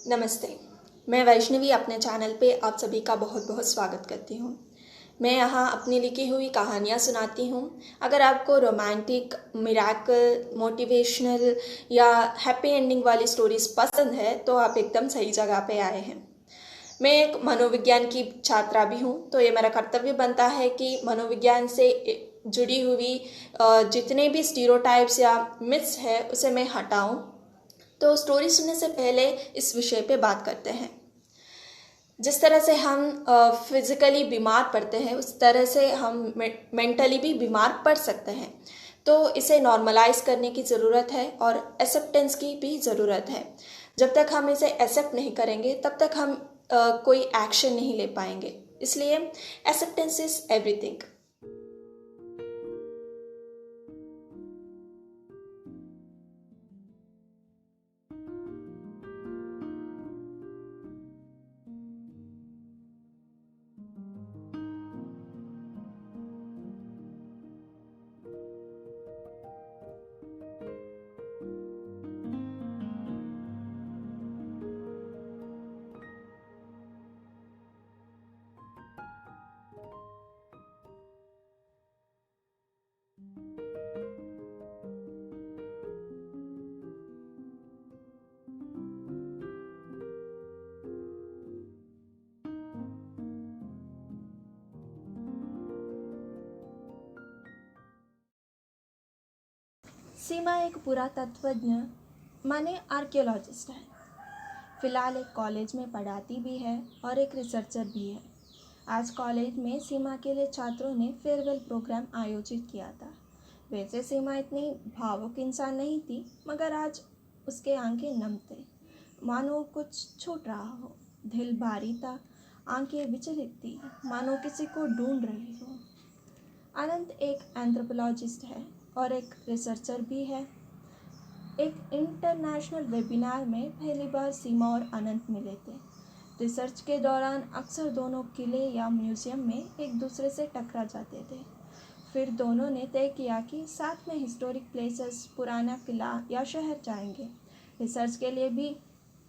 नमस्ते। मैं वैष्णवी अपने चैनल पे आप सभी का बहुत बहुत स्वागत करती हूँ। मैं यहाँ अपनी लिखी हुई कहानियाँ सुनाती हूँ। अगर आपको रोमांटिक, मिरेकल, मोटिवेशनल या हैप्पी एंडिंग वाली स्टोरीज पसंद है तो आप एकदम सही जगह पे आए हैं। मैं एक मनोविज्ञान की छात्रा भी हूँ, तो ये मेरा कर्तव्य बनता है कि मनोविज्ञान से जुड़ी हुई जितने भी स्टीरियोटाइप्स या मिथ्स है उसे मैं हटाऊँ। तो स्टोरी सुनने से पहले इस विषय पे बात करते हैं। जिस तरह से हम फिजिकली बीमार पड़ते हैं उस तरह से हम मेंटली भी बीमार पड़ सकते हैं। तो इसे नॉर्मलाइज करने की ज़रूरत है और एक्सेप्टेंस की भी ज़रूरत है। जब तक हम इसे एक्सेप्ट नहीं करेंगे तब तक हम कोई एक्शन नहीं ले पाएंगे। इसलिए एक्सेप्टेंस इज एवरीथिंग। सीमा एक पुरातत्वज्ञ माने आर्कियोलॉजिस्ट है। फिलहाल एक कॉलेज में पढ़ाती भी है और एक रिसर्चर भी है। आज कॉलेज में सीमा के लिए छात्रों ने फेयरवेल प्रोग्राम आयोजित किया था। वैसे सीमा इतनी भावुक इंसान नहीं थी, मगर आज उसके आंखें नम थे, मानो कुछ छूट रहा हो। दिल भारी था, आंखें विचलित थी, मानो किसी को ढूंढ रही हो। अनंत एक एंथ्रोपोलॉजिस्ट है और एक रिसर्चर भी है। एक इंटरनेशनल वेबिनार में पहली बार सीमा और अनंत मिले थे। रिसर्च के दौरान अक्सर दोनों किले या म्यूजियम में एक दूसरे से टकरा जाते थे। फिर दोनों ने तय किया कि साथ में हिस्टोरिक प्लेसेस, पुराना किला या शहर जाएंगे। रिसर्च के लिए भी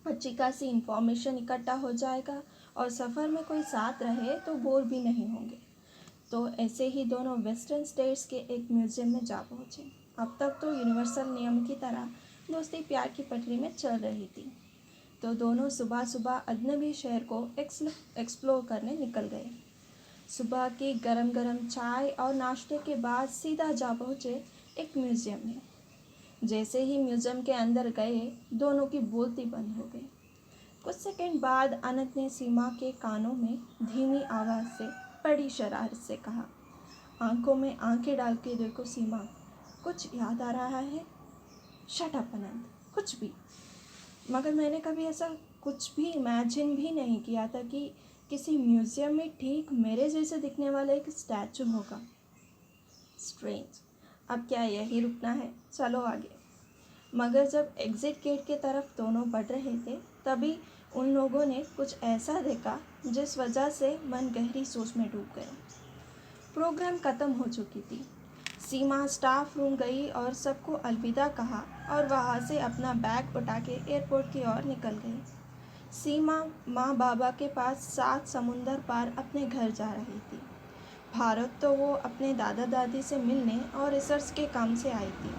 अच्छी खासी इंफॉर्मेशन इकट्ठा हो जाएगा और सफ़र में कोई साथ रहे तो बोर भी नहीं होंगे। तो ऐसे ही दोनों वेस्टर्न स्टेट्स के एक म्यूजियम में जा पहुँचे। अब तक तो यूनिवर्सल नियम की तरह दोस्ती प्यार की पटरी में चल रही थी। तो दोनों सुबह सुबह अजनबी शहर को एक्सप्लोर करने निकल गए। सुबह की गरम गरम चाय और नाश्ते के बाद सीधा जा पहुँचे एक म्यूजियम में। जैसे ही म्यूजियम के अंदर गए, दोनों की बोलती बंद हो गई। कुछ सेकंड बाद अनंत ने सीमा के कानों में धीमी आवाज़ से बड़ी शरारत से कहा, आंखों में आंखें डाल के देखो सीमा, कुछ याद आ रहा है? शट अप अनंत, कुछ भी। मगर मैंने कभी ऐसा कुछ भी इमेजिन भी नहीं किया था कि किसी म्यूज़ियम में ठीक मेरे जैसे दिखने वाला एक स्टैचू होगा। स्ट्रेंज। अब क्या यही रुकना है? चलो आगे। मगर जब एग्ज़िट गेट की तरफ दोनों बढ़ रहे थे, तभी उन लोगों ने कुछ ऐसा देखा जिस वजह से मन गहरी सोच में डूब गया। प्रोग्राम ख़त्म हो चुकी थी। सीमा स्टाफ रूम गई और सबको अलविदा कहा और वहाँ से अपना बैग उठा के एयरपोर्ट की ओर निकल गई। सीमा माँ बाबा के पास 7 समुंदर पार अपने घर जा रही थी। भारत तो वो अपने दादा दादी से मिलने और रिसर्च के काम से आई थी।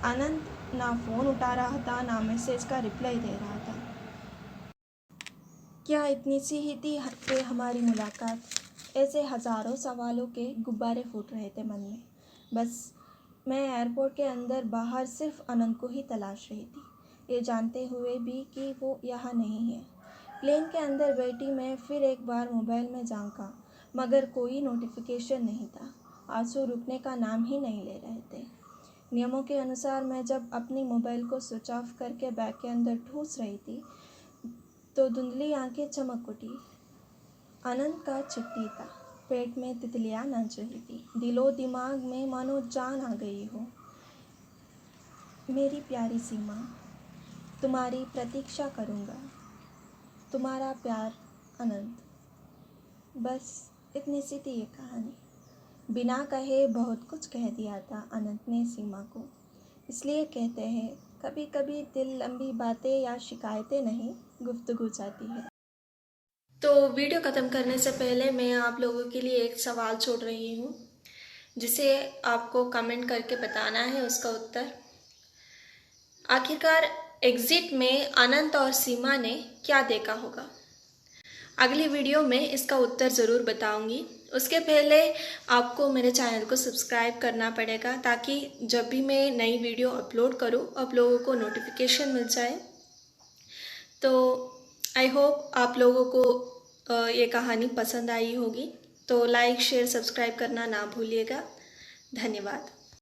अनंत ना फ़ोन उठा रहा था, ना मैसेज का रिप्लाई दे रहा था। क्या इतनी सी ही थी पे हमारी मुलाकात? ऐसे हज़ारों सवालों के गुब्बारे फूट रहे थे मन में। बस मैं एयरपोर्ट के अंदर बाहर सिर्फ अनंत को ही तलाश रही थी, ये जानते हुए भी कि वो यहाँ नहीं है। प्लेन के अंदर बैठी मैं फिर एक बार मोबाइल में झांका, मगर कोई नोटिफिकेशन नहीं था। आंसू रुकने का नाम ही नहीं ले रहे थे। नियमों के अनुसार मैं जब अपनी मोबाइल को स्विच ऑफ करके बैग के अंदर ठूस रही थी तो धुंधली आंखें चमक उठी। अनंत का चिट्ठी था। पेट में तितलियां नाच रही थी, दिलो दिमाग में मानो जान आ गई हो। मेरी प्यारी सीमा, तुम्हारी प्रतीक्षा करूँगा, तुम्हारा प्यार अनंत। बस इतनी सी थी ये कहानी। बिना कहे बहुत कुछ कह दिया था अनंत ने सीमा को। इसलिए कहते हैं कभी कभी दिल लंबी बातें या शिकायतें नहीं, गुफ्तगू चाहती है। तो वीडियो ख़त्म करने से पहले मैं आप लोगों के लिए एक सवाल छोड़ रही हूँ, जिसे आपको कमेंट करके बताना है उसका उत्तर। आखिरकार एग्जिट में अनंत और सीमा ने क्या देखा होगा? अगली वीडियो में इसका उत्तर ज़रूर बताऊंगी। उसके पहले आपको मेरे चैनल को सब्सक्राइब करना पड़ेगा, ताकि जब भी मैं नई वीडियो अपलोड करूं आप लोगों को नोटिफिकेशन मिल जाए। तो आई होप आप लोगों को ये कहानी पसंद आई होगी। तो लाइक शेयर सब्सक्राइब करना ना भूलिएगा। धन्यवाद।